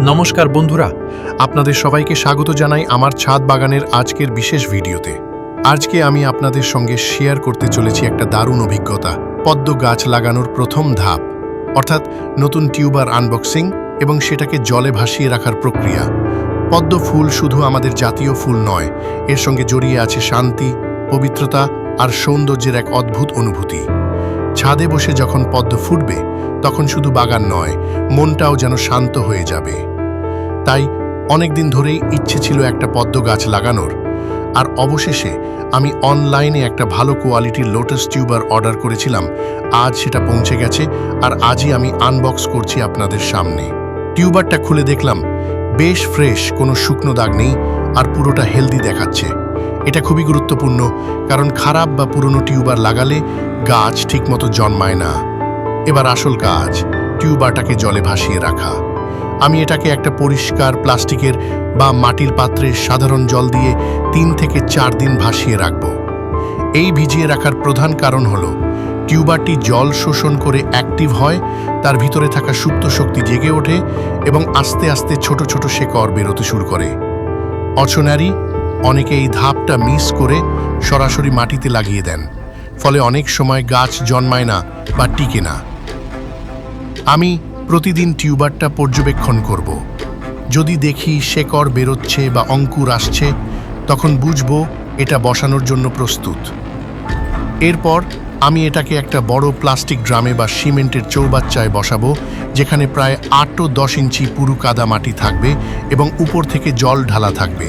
নমস্কার বন্ধুরা, আপনাদের সবাইকে স্বাগত জানাই আমার ছাদ বাগানের আজকের বিশেষ ভিডিওতে। আজকে আমি আপনাদের সঙ্গে শেয়ার করতে চলেছি একটা দারুণ অভিজ্ঞতা, পদ্ম গাছ লাগানোর প্রথম ধাপ, অর্থাৎ নতুন টিউবার আনবক্সিং এবং সেটাকে জলে ভাসিয়ে রাখার প্রক্রিয়া। পদ্ম ফুল শুধু আমাদের জাতীয় ফুল নয়, এর সঙ্গে জড়িয়ে আছে শান্তি, পবিত্রতা আর সৌন্দর্যের এক অদ্ভুত অনুভূতি। ছাদে বসে যখন পদ্ম ফুটবে, তখন শুধু বাগান নয়, মনটাও যেন শান্ত হয়ে যাবে। তাই অনেক দিন ধরেই ইচ্ছে ছিল একটা পদ্ম গাছ লাগানোর, আর অবশেষে আমি অনলাইনে একটা ভালো কোয়ালিটির লোটাস টিউবার অর্ডার করেছিলাম। আজ সেটা পৌঁছে গেছে, আর আজই আমি আনবক্স করছি আপনাদের সামনে। টিউবারটা খুলে দেখলাম বেশ ফ্রেশ, কোনো শুকনো দাগ নেই, আর পুরোটা হেলদি দেখাচ্ছে। এটা খুবই গুরুত্বপূর্ণ, কারণ খারাপ বা পুরনো টিউবার লাগালে গাছ ঠিকমতো জন্মায় না। এবার আসল কাজ, টিউবারটাকে জলে ভাসিয়ে রাখা। আমি এটাকে একটা পরিষ্কার প্লাস্টিকের বা মাটির পাত্রে সাধারণ জল দিয়ে 3 থেকে 4 দিন ভাসিয়ে রাখব। এই ভিজিয়ে রাখার প্রধান কারণ হলো টিউবারটি জল শোষণ করে অ্যাক্টিভ হয়, তার ভিতরে থাকা সুপ্ত শক্তি জেগে ওঠে এবং আস্তে আস্তে ছোট ছোট শেকড় বেরোতে শুরু করে। অচেনারি অনেকে এই ধাপটা মিস করে সরাসরি মাটিতে লাগিয়ে দেন, ফলে অনেক সময় গাছ জন্মায় না বা টিকে না। আমি প্রতিদিন টিউবারটা পর্যবেক্ষণ করব। যদি দেখি শেকড় বেরোচ্ছে বা অঙ্কুর আসছে, তখন বুঝব এটা বসানোর জন্য প্রস্তুত। এরপর আমি এটাকে একটা বড় প্লাস্টিক ড্রামে বা সিমেন্টের চৌবাচ্চায় বসাবো, যেখানে প্রায় 8 ও 10 ইঞ্চি পুরু কাদা মাটি থাকবে এবং উপর থেকে জল ঢালা থাকবে।